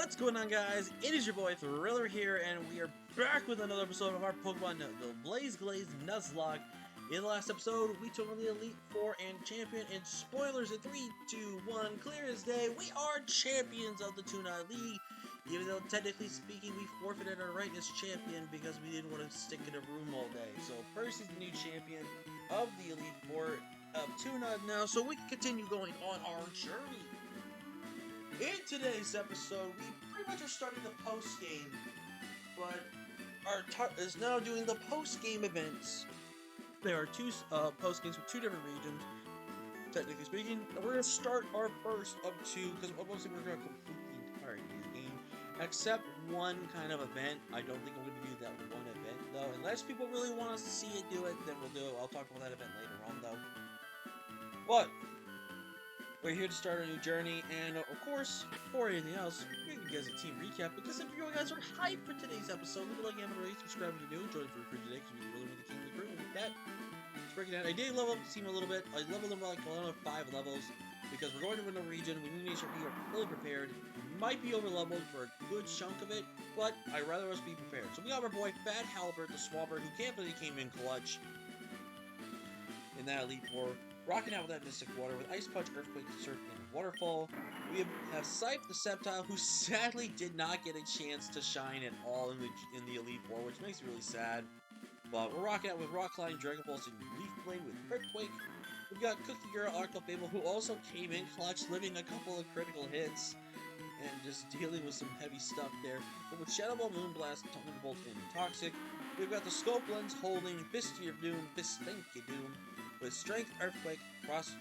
What's going on, guys? It is your boy Thriller here, and we are back with another episode of our Pokemon the Glazed Nuzlocke. In the last episode, we took on the Elite Four and Champion, and spoilers in 3, 2, 1, clear as day, we are champions of the Tuna League, even though technically speaking, we forfeited our right as champion because we didn't want to stick in a room all day. So Percy's the new champion of the Elite Four of Tuna now, so we can continue going on our journey. In today's episode, we pretty much are starting the post-game, but our is now doing the post-game events. There are two post-games for two different regions, technically speaking, and we're going to start our first of two, because obviously we're going to complete the entire game, except one kind of event. I don't think I'm going to do that one event, though. Unless people really want us to see it do it, then we'll do it. I'll talk about that event later on, though. But we're here to start a new journey, and of course, before anything else, we're going to give you guys a team recap, because if you guys are hyped for today's episode, leave a like, comment, rate, subscribe if you're new, join for free today, because we really want the king of the crew. And with that, let's break it down. I did level up the team a little bit. I leveled them like 5 levels, because we're going to win a region. We need to make sure we are fully prepared. We might be over-leveled for a good chunk of it, but I'd rather us be prepared. So we got our boy, Fat Halbert, the Swampert, who can't believe he came in clutch in that Elite Four. Rocking out with that Mystic Water with Ice Punch, Earthquake, Surf, and Waterfall. We have Scythe the Sceptile, who sadly did not get a chance to shine at all in the Elite Four, which makes me really sad. But we're rocking out with Rock Climb, Dragon Pulse, and Leaf Blade with Earthquake. We've got Cookie Girl, Arco Fable, who also came in clutch, living a couple of critical hits, and just dealing with some heavy stuff there. But with Shadow Ball, Moonblast, Thunderbolt, and Toxic, we've got the Scope Lens holding Fisty of Doom, Fistanky Doom, with Strength, Earthquake, Frost,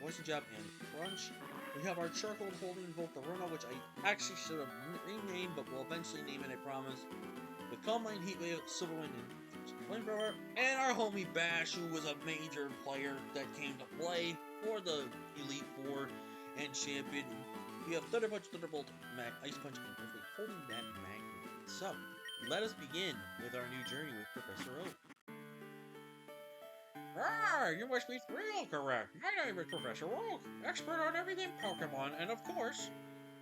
Poison Jab, and Crunch. We have our Charcoal holding Volcarona, which I actually should have renamed, but we'll eventually name it, I promise. With Calm Mind, Heatwave, Silverwind, and Flamethrower. And our homie Bash, who was a major player that came to play for the Elite Four and Champion. We have Thunder Punch, Thunderbolt, Ice Punch, and Earthquake holding that magnet. So, let us begin with our new journey with Professor Oak. You must be real correct. My name is Professor Oak, expert on everything Pokemon, and of course,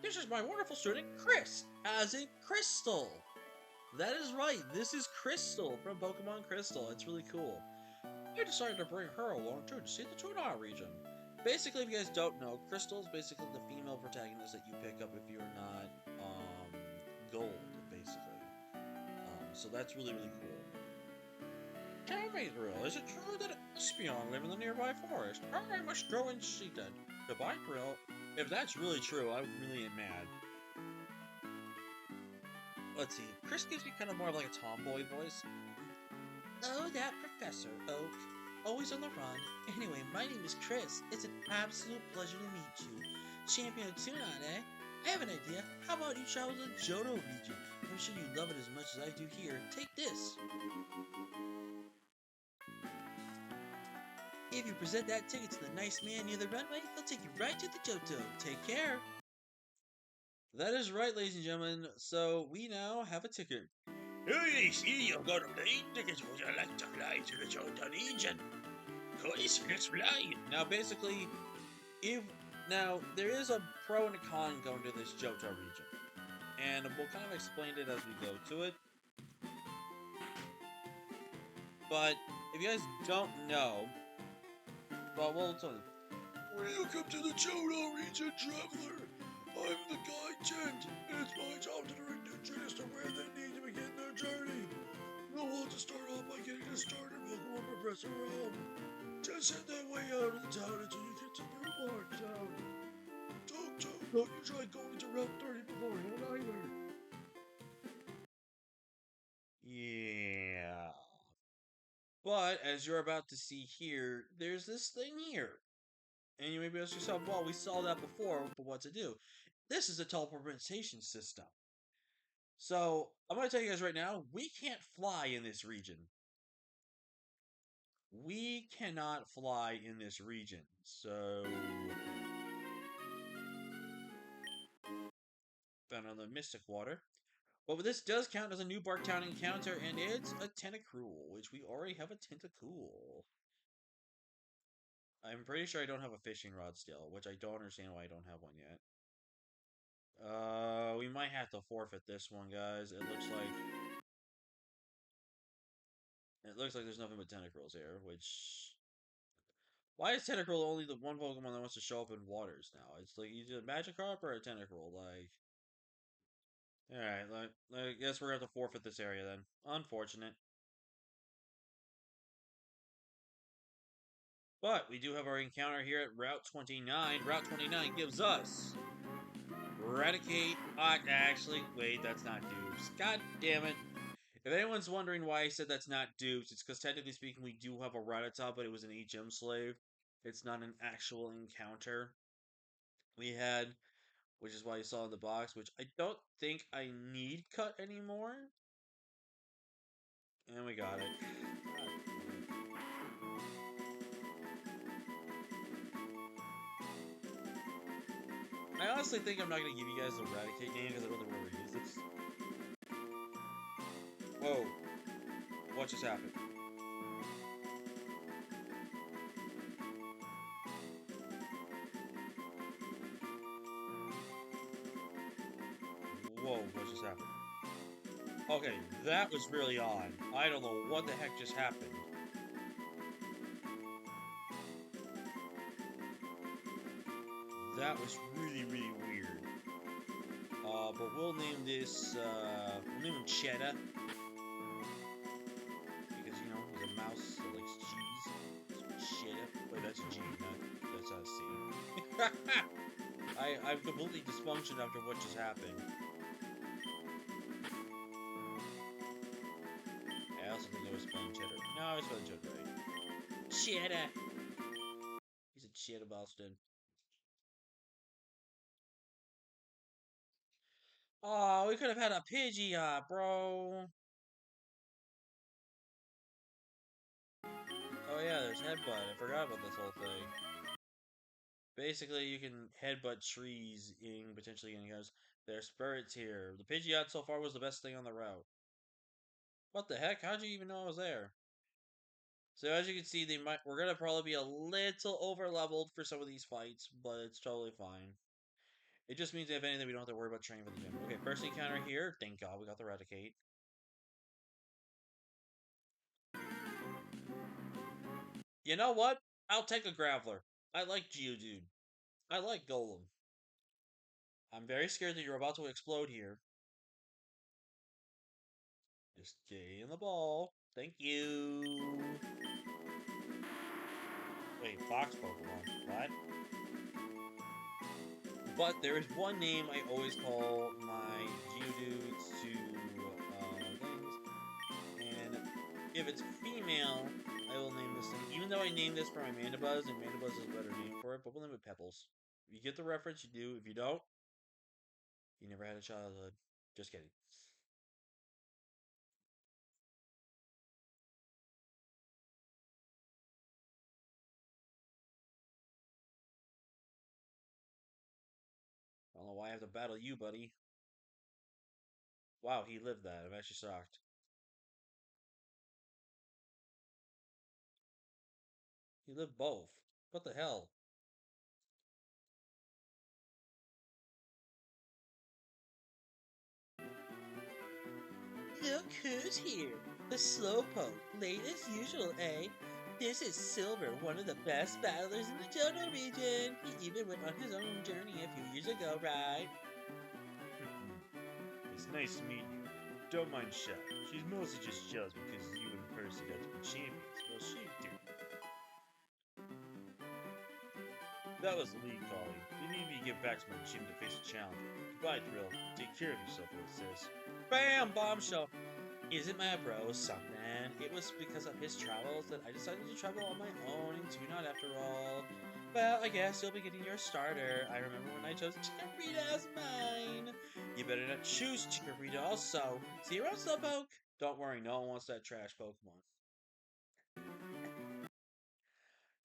this is my wonderful student, Chris, as in Crystal. That is right, this is Crystal from Pokemon Crystal. It's really cool. I decided to bring her along too to see the Tuna region. Basically, if you guys don't know, Crystal is basically the female protagonist that you pick up if you're not, gold, basically. So that's really, really cool. Tell me, Thrill, is it true that Espion live in the nearby forest? I must go and see that. Goodbye, Thrill. If that's really true, I really am mad. Let's see, Chris gives me kind of more of like a tomboy voice. Oh, that Professor Oak. Always on the run. Anyway, my name is Chris. It's an absolute pleasure to meet you. Champion of Tunon, eh? I have an idea. How about you travel to the Johto region? I'm sure you love it as much as I do here. Take this. If you present that ticket to the nice man near the runway, he'll take you right to the Johto. Take care. That is right, ladies and gentlemen. So we now have a ticket. Oh, I see you've got a plane ticket. Would you like to fly to the Johto region? Of course, let's fly. Now, basically, there is a pro and a con going to this Johto region, and we'll kind of explain it as we go to it. But if you guys don't know, well, we'll tell you. Welcome to the Johto region, traveler. I'm the guide Gent, and it's my job to direct new journeys to where they need to begin their journey. You'll want to start off by getting a starter Pokemon Professor Oak. Just head that way out of the town until you get to Newport Town. Don't you try going to Route 30 beforehand either. Yeah. But, as you're about to see here, there's this thing here. And you may be asking yourself, well, we saw that before, but what to do? This is a teleportation system. So, I'm going to tell you guys right now, we can't fly in this region. We cannot fly in this region. So, found on the Mystic Water. But this does count as a new Barktown encounter, and it's a Tentacruel, which we already have a Tentacruel. I'm pretty sure I don't have a fishing rod still, which I don't understand why I don't have one yet. We might have to forfeit this one, guys. It looks like there's nothing but Tentacruels here, which... Why is Tentacruel only the one Pokemon that wants to show up in waters now? It's like either a Magikarp or a Tentacruel, like... Alright, I guess we're gonna have to forfeit this area then. Unfortunate. But we do have our encounter here at Route 29. Route 29 gives us... Eradicate... actually, wait, that's not Dupes. God damn it. If anyone's wondering why I said that's not Dupes, it's because technically speaking we do have a Rattata, but it was an HM slave. It's not an actual encounter. We had, which is why you saw in the box, which I don't think I need cut anymore. And we got it. I honestly think I'm not going to give you guys the Eradicate game because I don't think we're going to use this. Whoa. What just happened? Whoa, what just happened? Okay, that was really odd. I don't know what the heck just happened. That was really, really weird. But we'll name this, we'll name him Cheddar. Because, you know, he's a mouse that likes cheese. Cheddar. Wait, that's a G, that's not a C. I've completely dysfunctioned after what just happened. I also think I was spelling Cheddar. No, I was spelling Cheddar right. Cheddar! He's a Cheddar bastard. Oh, we could have had a Pidgeot, bro. Oh yeah, there's Headbutt. I forgot about this whole thing. Basically, you can headbutt trees in potentially getting guys. There's spirits here. The Pidgeot so far was the best thing on the route. What the heck? How'd you even know I was there? So as you can see, we're gonna probably be a little over leveled for some of these fights, but it's totally fine. It just means if anything, we don't have to worry about training for the gym. Okay, first encounter here. Thank God we got the Eradicate. You know what? I'll take a Graveler. I like Geodude. I like Golem. I'm very scared that you're about to explode here. Just get in the ball. Thank you. Wait, Fox Pokemon. What? But there is one name I always call my Geodudes to things. And if it's female, I will name this thing. Even though I named this for my Mandibuzz, and Mandibuzz is a better name for it, but we'll name it Pebbles. If you get the reference, you do. If you don't, you never had a childhood. Just kidding. I don't know why I have to battle you, buddy. Wow, he lived that. I'm actually shocked. He lived both. What the hell? Look who's here. The Slowpoke. Late as usual, eh? This is Silver, one of the best battlers in the Johto region. He even went on his own journey a few years ago, right? It's nice to meet you. Don't mind Shell. She's mostly just jealous because you and Percy got to be champions. Well, she did. That was the league calling. They need me to get back to my gym to face a challenger. Goodbye, Thrill. Take care of yourself, little sis. Bam! Bombshell! Isn't my bro something? It was because of his travels that I decided to travel on my own and do not after all. Well, I guess you'll be getting your starter. I remember when I chose Chikorita as mine. You better not choose Chikorita also. See you around, Slowpoke. Don't worry, no one wants that trash Pokemon.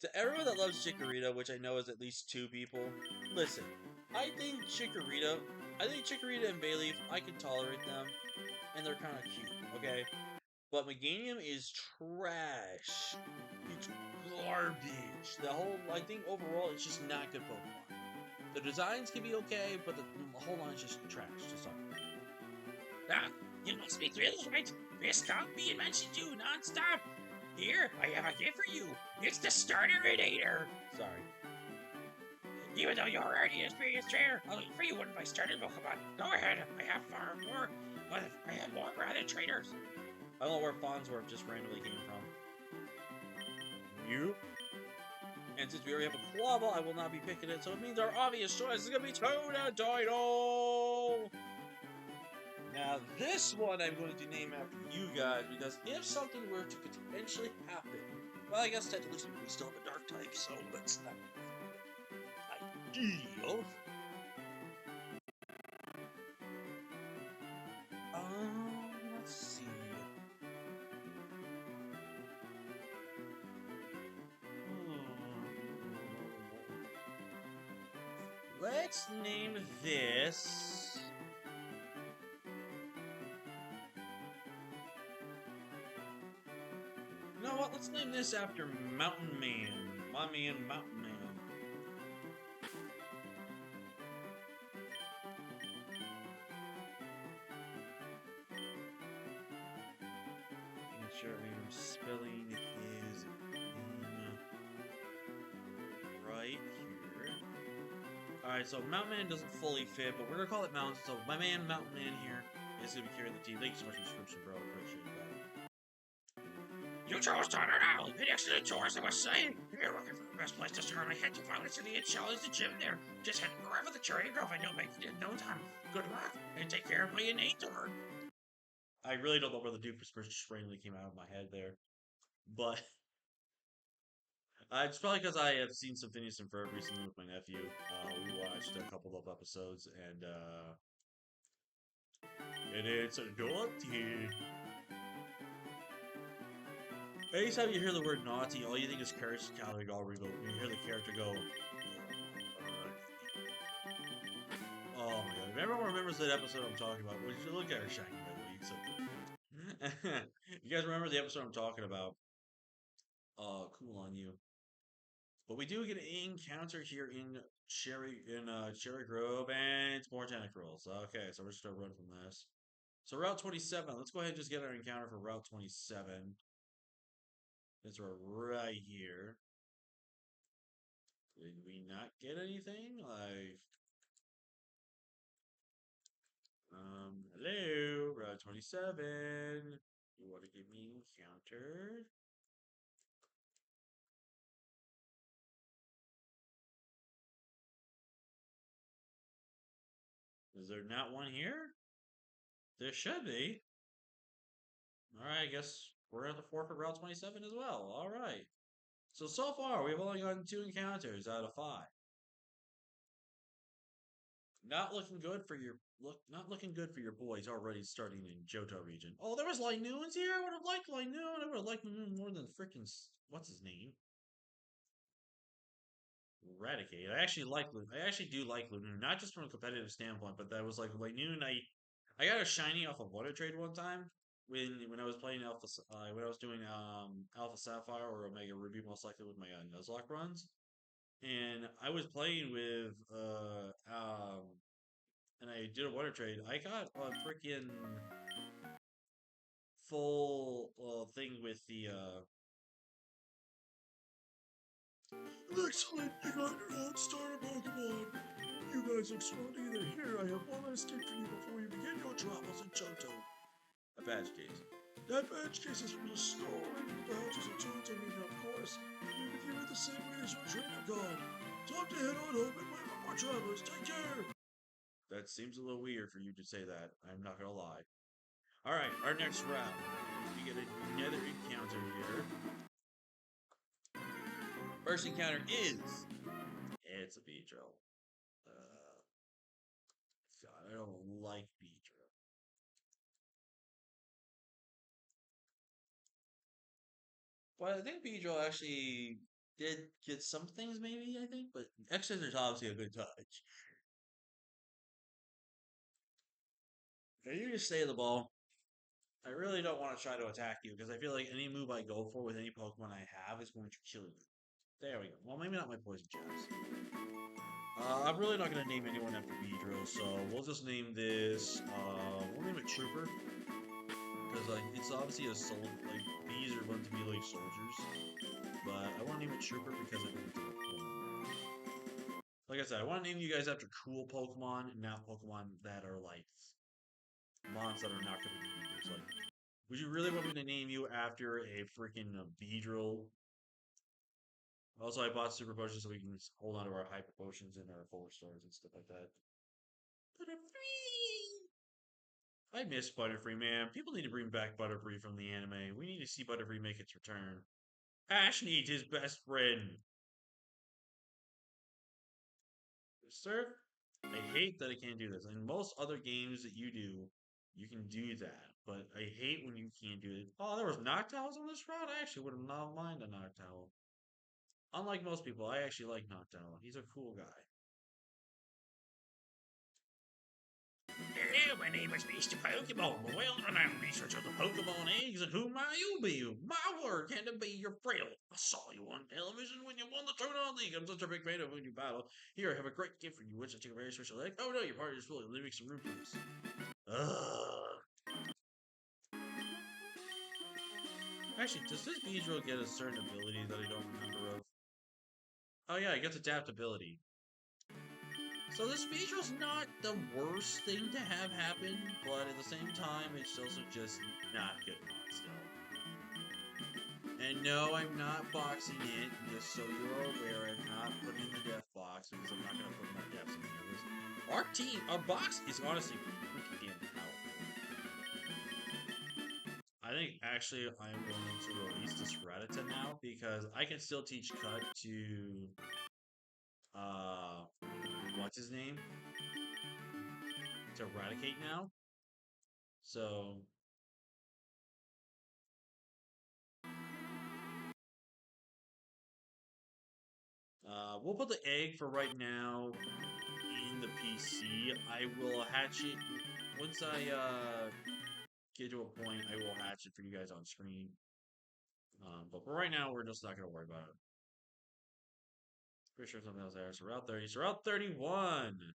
To everyone that loves Chikorita, which I know is at least 2 people, listen. I think Chikorita and Bayleaf, I can tolerate them, and they're kind of cute, okay? But Meganium is trash. It's garbage. I think overall, it's just not good Pokemon. The designs can be okay, but the whole line is just trash to some. Ah, you must be thrilled, right? This can't be mentioned you non-stop. Here, I have a gift for you. It's the Starter-inator. Sorry. Even though you're already an experienced trainer, I'll look for you one of my starter Pokemon. Go ahead, I have far more, but I have more rather trainers. I don't know where Farnsworth just randomly came from. You? And since we already have a Quabble, I will not be picking it, so it means our obvious choice is gonna be JOHTO! Now, this one I'm going to name after you guys, because if something were to potentially happen, well, I guess technically we still have a dark type, so that's not ideal. Let's see. Let's name this. You know what? Let's name this after Mountain Man. My man, Mountain Man. Making sure I'm spelling his name right here. Alright, so Mountain Man doesn't fully fit, but we're gonna call it Mountain. So my man, Mountain Man here, is gonna be carrying the team. Thank you so much for the subscription, bro. I appreciate that. You chose Thunder now! An excellent choice, I must say! If you're looking for the best place to start, I head to Violet City and challenge the gym there. Just head wherever the Cherry Grove and you'll make it in no time. Good luck, and take care of my innate door. I really don't know where the Doofus just randomly came out of my head there. But it's probably because I have seen some Phineas and Ferb recently with my nephew. We watched a couple of episodes, and it's naughty. Anytime you hear the word naughty, all you think is curse, calorie, when you hear the character go, oh my god. If everyone remembers that episode I'm talking about, would you look at her shiny, by the way? So you guys remember the episode I'm talking about? Cool on you. But we do get an encounter here in Cherry Grove, and it's more tentacles. Okay, so we're just gonna run from this. So Route 27. Let's go ahead and just get our encounter for Route 27. Since we're right here. Did we not get anything? Like, hello, Route 27. You want to give me encounter? Is there not one here? There should be. Alright, I guess we're at the 4 for Route 27 as well. Alright. So far, we've only gotten 2 encounters out of 5. Not looking good for your not looking good for your boys already starting in Johto region. Oh, there was Linoons here. I would have liked Linoon. I would have liked Linoon more than freaking what's his name? Eradicate. I actually do like Linoon, not just from a competitive standpoint, but that was like Linoon. I got a shiny off of Water Trade one time when I was playing Alpha when I was doing Alpha Sapphire or Omega Ruby most likely with my Nuzlocke runs, and I was playing with and I did a Water Trade. I got a freaking full thing with the Excellent, you got your own starter Pokemon. You guys look strong together. Here, I have one last gift for you before you begin your travels in Johto. a badge case. That badge case is from the store, and the badges and tunes I mean, of course. Be with you in the same way as your trainer god. Time to head on home and wait for more travelers. Take care. That seems a little weird for you to say that. I'm not gonna lie. All right, our next round. We get another encounter here. First encounter is it's a Beedrill. Uh, God, I don't like Beedrill. But I think Beedrill actually did get some things, maybe, I think, but X-Scissors obviously a good touch. And you just stay in the ball. I really don't want to try to attack you because I feel like any move I go for with any Pokemon I have is going to kill you. There we go. Well, maybe not my poison jabs. I'm really not gonna name anyone after Beedrill, so we'll just name this. We'll name it Trooper because like it's obviously a soldier. Like bees are meant to be like soldiers, but I want to name it Trooper because I think it's a cool name. Like I said, I want to name you guys after cool Pokemon, not Pokemon that are like mons that are not going to be beaters. Like, would you really want me to name you after a freaking Beedrill? Also, I bought Super Potions so we can hold on to our Hyper Potions and our Full Restores and stuff like that. Butterfree! I miss Butterfree, man. People need to bring back Butterfree from the anime. We need to see Butterfree make its return. Ash needs his best friend. Sir, I hate that I can't do this. In most other games that you do, you can do that. But I hate when you can't do it. Oh, there was Noctowls on this route? I actually would have not minded a Noctowl. Unlike most people, I actually like Noctowl. He's a cool guy. Hello, my name is Mr. Pokemon, the world-renowned researcher of the Pokemon eggs, and who might you be? My word can to be your friend. I saw you on television when you won the Tournament League. I'm such a big fan of when you battle. Here, I have a great gift for you, which I take a very special egg. Oh no, your party is full of leaving some room for this. Ugh. Actually, does this Beedrill get a certain ability that I don't remember of? Oh yeah, it gets adaptability. So this Beedrill's not the worst thing to have happen, but at the same time, it's also just not good mod still. And no, I'm not boxing it, just so you're aware, I'm not putting in the death box, because I'm not going to put more deaths in there. Our box is honestly freaking powerful. I think actually I'm going to release this Rattata now, because I can still teach Cut to, what's his name? To Eradicate now. So, we'll put the egg for right now in the PC. I will hatch it once I get to a point. I will hatch it for you guys on screen. But for right now, we're just not gonna worry about it. Pretty sure something else there. So Route 30. So Route 31.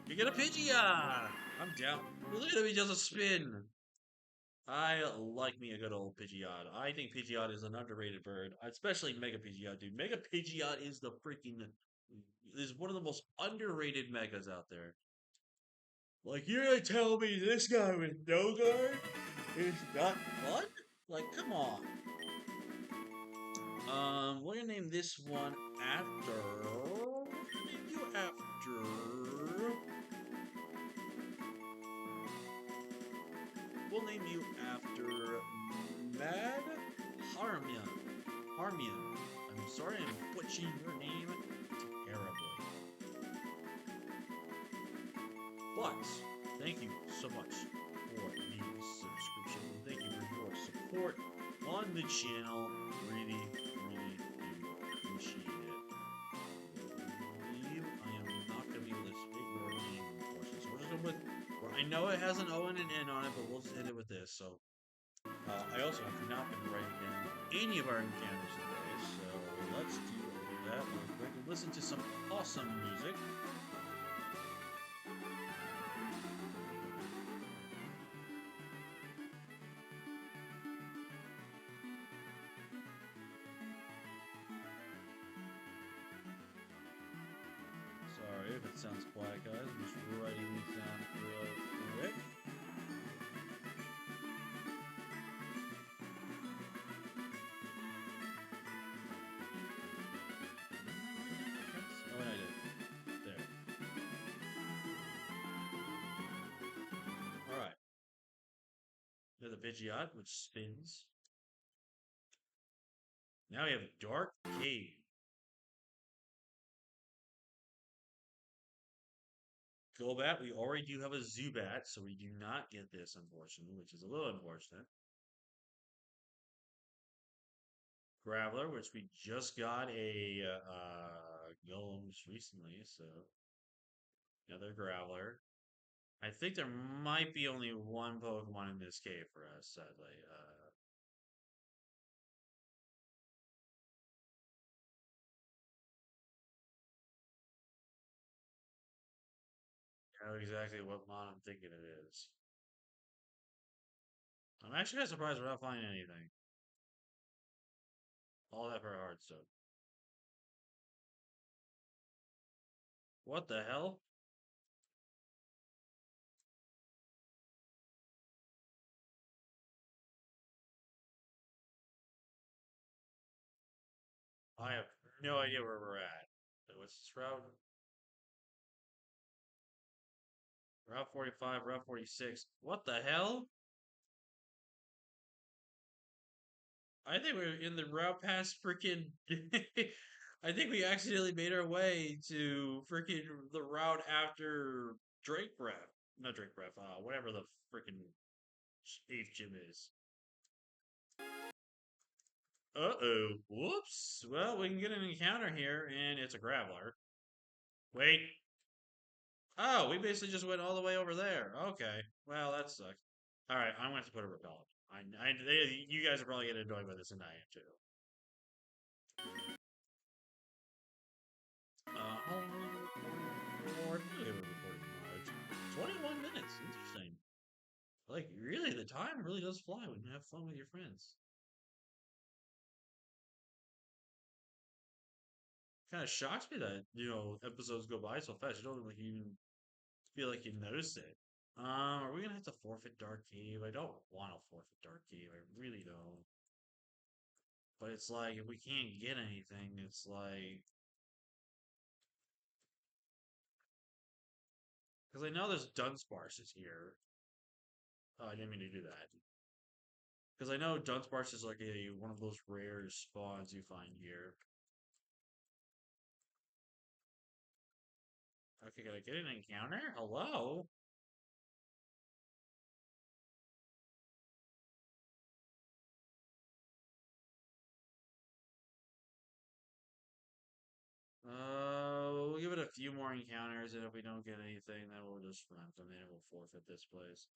You get a Pidgeot! I'm down. Look at me just a spin. I like me a good old Pidgeot. I think Pidgeot is an underrated bird, especially Mega Pidgeot, dude. Mega Pidgeot is the freaking is one of the most underrated megas out there. Like you're gonna tell me this guy with no guard is not fun? Like, come on. We're gonna name this one after. We're gonna name you after. We'll name you after Mad Harmian. Harmian. I'm sorry I'm butchering your name terribly. But thank you so much for the subscription. Thank you for your support on the channel. Really, really do appreciate it. I believe I am not going to be able to state your name, unfortunately. So we're just going with. I know it has an O and an N on it, but we'll just end it with this. So I also have not been writing down any of our encounters today. So let's do that real quick and listen to some awesome music. Sorry if it sounds quiet, guys. I'm just writing these down real quick. Oh, and I did. There. Alright. There's a Pidgeot, which spins. Now we have a Dark Cave. Golbat, we already do have a Zubat, so we do not get this, unfortunately, which is a little unfortunate. Graveler, which we just got a Golem recently, so another Graveler. I think there might be only one Pokemon in this cave for us, sadly. I know exactly what mod I'm thinking it is. I'm actually kind of surprised we're not finding anything. All that for a hard stone. What the hell? I have no idea where we're at. What's this route? Route 45, Route 46. What the hell? I think we're in the route past freaking. I think we accidentally made our way to freaking the route after Drake Breath. Not Drake Breath, whatever the freaking eighth gym is. Uh-oh. Whoops. Well, we can get an encounter here, and it's a Graveler. Wait. Oh, we basically just went all the way over there. Okay. Well, that sucks. All right, I'm going to have to put a repellent. You guys are probably getting annoyed by this, and I am too. Home run recording mileage. 21 minutes. Interesting. Like, really, the time really does fly when you have fun with your friends. Kind of shocks me that, episodes go by so fast. You don't like even feel like you noticed it. Are we gonna have to forfeit Dark Cave? I don't want to forfeit Dark Cave. I really don't. But it's like if we can't get anything, it's like because I know there's Dunsparces here. Oh, I didn't mean to do that. Because I know Dunsparce is like a one of those rare spawns you find here. Okay, can I get an encounter? Hello? We'll give it a few more encounters, and if we don't get anything, then we'll just run from there and we'll forfeit this place.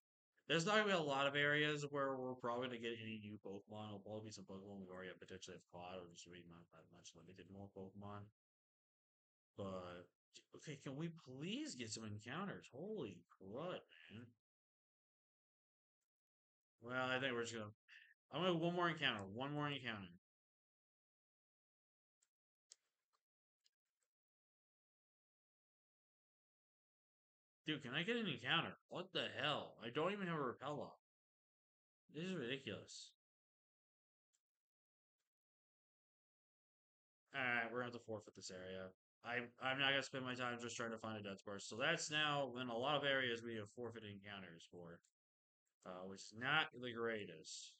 There's not gonna be a lot of areas where we're probably gonna get any new Pokemon. It'll probably be some Pokemon we already potentially have caught, or just maybe not that much limited more Pokemon. But okay, can we please get some encounters? Holy crud, man! Well, I think we're just gonna. I'm gonna one more encounter. One more encounter. Dude, can I get an encounter? What the hell? I don't even have a repel up. This is ridiculous. Alright, we're gonna have to forfeit this area. I'm not gonna spend my time just trying to find a Dunsparce. So that's now in a lot of areas we have forfeit encounters for. Which is not the greatest.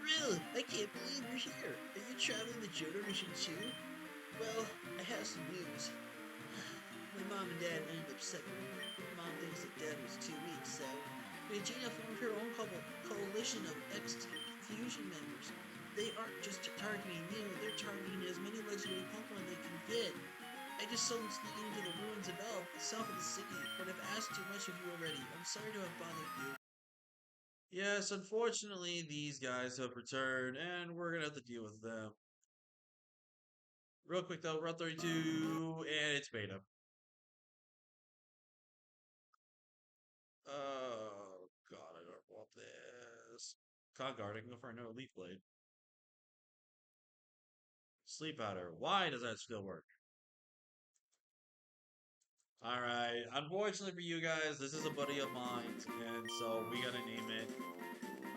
Really? I can't believe you're here. Are you traveling the JOHTO mission too? Well, I have some news. My mom and dad ended up separating. Mom thinks that dad was too weak, so Regina formed her own coalition of ex-fusion members. They aren't just targeting you, they're targeting as many legendary Pokemon they can get. I just saw them sneaking into the ruins of Elf, south of the city, but I've asked too much of you already. I'm sorry to have bothered you. Yes, unfortunately, these guys have returned, and we're gonna have to deal with them. Real quick though, Route 32, and it's beta. Oh god, I don't want this. Conguard, I can go for another Leaf Blade. Sleep Powder. Why does that still work? Alright, unfortunately for you guys, this is a buddy of mine, and so we gotta name it.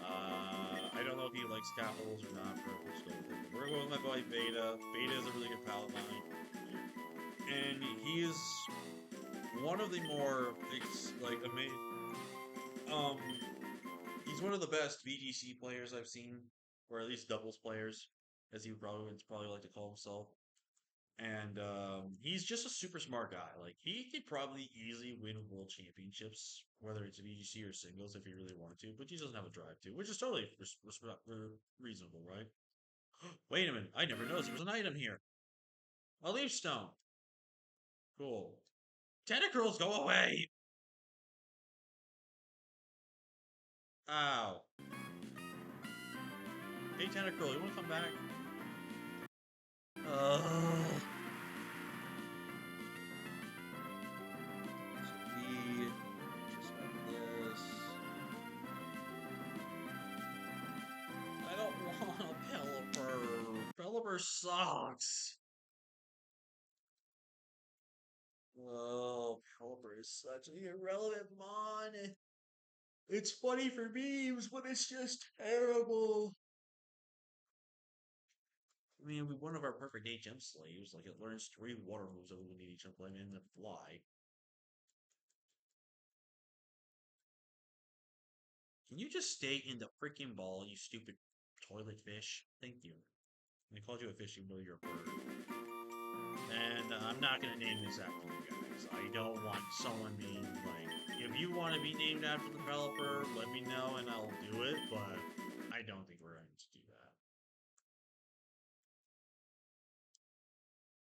I don't know if he likes capitals or not, but we're still with him. We're going with my boy Beta. Beta is a really good pal of mine. And he is one of the more, amazing, um, he's one of the best VGC players I've seen, or at least doubles players, as he would probably like to call himself. And he's just a super smart guy. Like he could probably easily win world championships, whether it's VGC or singles, if he really wanted to. But he doesn't have a drive to, which is totally reasonable, right? Wait a minute! I never noticed there was an item here. A leaf stone. Cool. Tentacles, go away! Ow. Hey, Tentacruel, you wanna come back? Uh, we just have this. I don't want a Pelipper. Pelipper sucks. Oh, Pelipper is such an irrelevant mon. It's funny for memes, but it's just terrible. I mean, one of our perfect HM slaves, like it learns 3 water moves other than HM flame and then fly. Can you just stay in the freaking ball, you stupid toilet fish? Thank you. I called you a fish even though you're a bird. And I'm not gonna name this after you guys. I don't want someone being like, if you want to be named after the developer, let me know and I'll do it, but I don't think we're going to do that.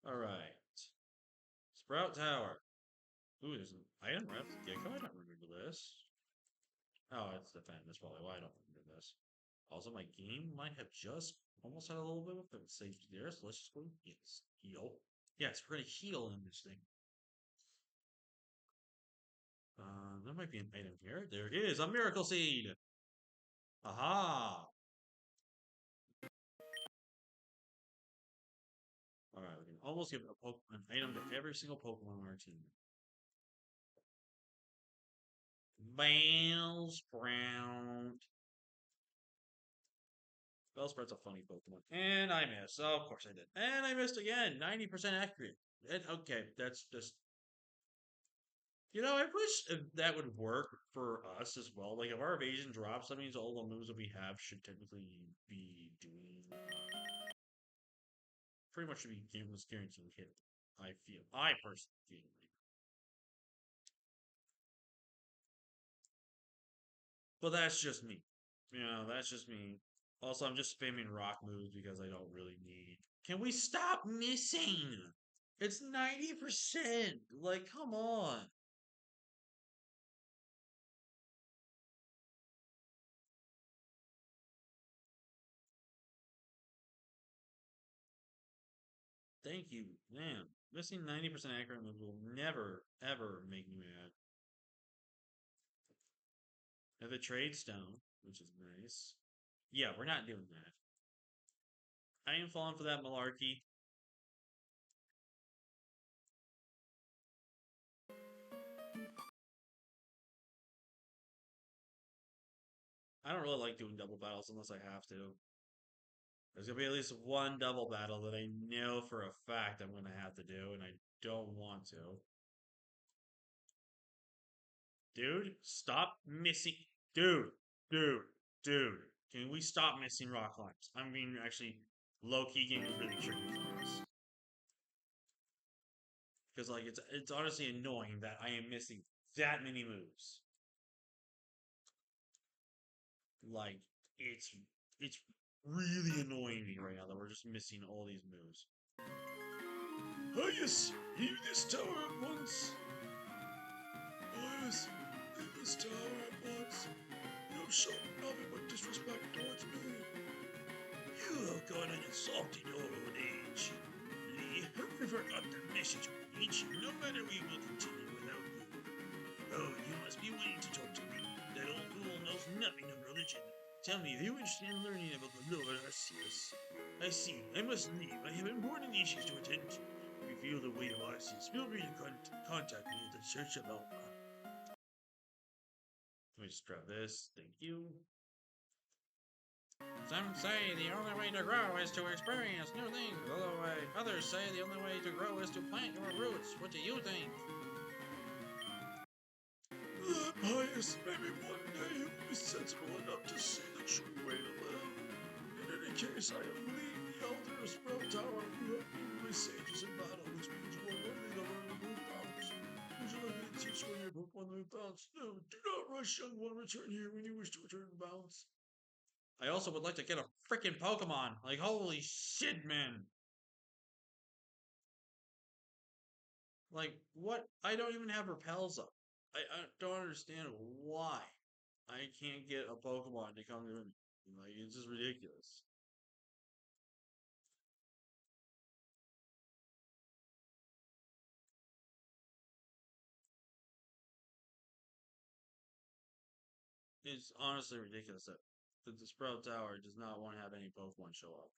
Alright. Sprout Tower. Ooh, there's an item right off the get-go. I don't remember this. Oh, it's defend. That's probably why I don't remember this. Also, my game might have just almost had a little bit of it safety there, so let's just go heal. Yes, we're gonna heal in this thing. There might be an item here. There it is, a miracle seed. Aha! All right, we can almost give an item to every single Pokemon on our team. Bellsprout. Bellsprout's a funny Pokemon. And I missed. Oh, of course I did. And I missed again. 90% accurate. Okay, that's just. You know, I wish that would work for us as well. Like, if our evasion drops, that means all the moves that we have should technically be doing. Pretty much should be guaranteed hit. I feel. I personally feel. But that's just me. You know, that's just me. Also, I'm just spamming rock moves because I don't really need. Can we stop missing? It's 90%. Like, come on. Thank you. Man, missing 90% accurate moves will never, ever make me mad. I have a trade stone, which is nice. Yeah, we're not doing that. I am falling for that malarkey. I don't really like doing double battles unless I have to. There's gonna be at least one double battle that I know for a fact I'm gonna have to do, and I don't want to. Dude, stop missing. Dude, dude, dude. Can we stop missing rock climbs? I'm being actually low key getting really tricky for us. Because like it's honestly annoying that I am missing that many moves. Like it's really annoying me right now that we're just missing all these moves. Highest, leave this tower at once. Highest, leave this tower at once. You have shown nothing but disrespect towards me. You have gone and insulted your old age. Lee, have you forgot the message we reach? No matter, we will continue without you. Oh, you must be waiting to talk to me. That old fool knows nothing of religion. Tell me, are you interested in learning about the Lord Arceus? I see. I must leave. I have important issues to attend to. If you feel the weight of Arceus, feel free to contact me at the Church of Alpha. Let me just grab this. Thank you. Some say the only way to grow is to experience new things. Others say the only way to grow is to plant your roots. What do you think? Highest, maybe one day you will be sensible enough to see the true way to live. In any case, I am Lee, the Elder of Sprout Tower, who have been my sages in battle, which means you are worthy to learn the move bounce. Would you like me to teach you when your Pokemon move bounce? No, do not rush, young one. Return here when you wish to return bounce. I also would like to get a freaking Pokemon. Like, holy shit, man. Like, what? I don't even have repels up. I don't understand why I can't get a Pokemon to come to me. Like, it's just ridiculous. It's honestly ridiculous that the Sprout Tower does not want to have any Pokemon show up.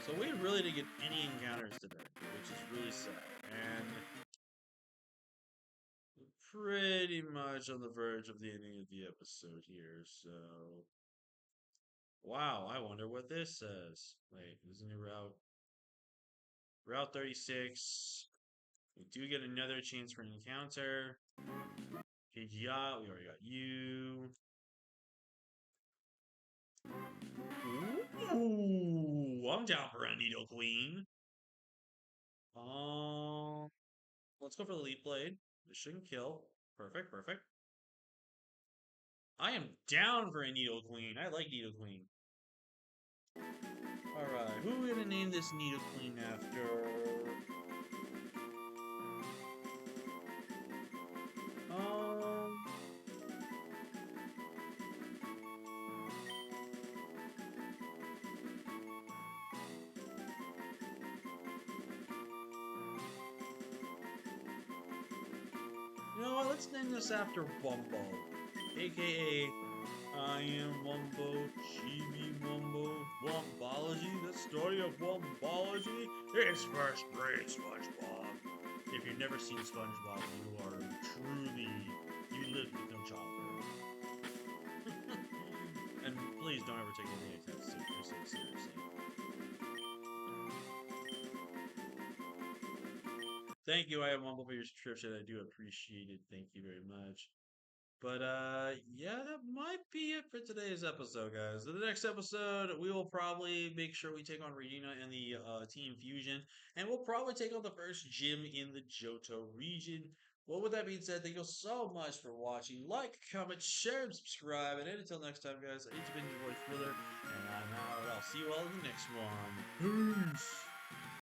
So we really didn't get any encounters today, which is really sad. And we're pretty much on the verge of the ending of the episode here, so wow, I wonder what this says. Wait, isn't it Route 36? We do get another chance for an encounter. Pidgeot, we already got you. Ooh, I'm down for a Nidoqueen. Um, let's go for the Leaf Blade. This shouldn't kill. Perfect, perfect. I am down for a Nidoqueen. I like Nidoqueen. Alright, who are we gonna name this Nidoqueen after? Um, you know what? Let's name this after Wumbo, aka I am Wumbo, Chibi Wumbo, Wumbology. The story of Wumbology is first grade SpongeBob. If you've never seen SpongeBob, you are truly you live with no childhood. And please don't ever take any of that seriously. Thank you, I am Wumbo, for your subscription. I do appreciate it. Thank you very much. But yeah, that might be it for today's episode, guys. In the next episode, we will probably make sure we take on Regina and the Team Fusion, and we'll probably take on the first gym in the Johto region. Well, with that being said, thank you so much for watching. Like, comment, share, and subscribe. And until next time, guys, it's been your boy Thriller, and I'm out. I'll see you all in the next one. Peace.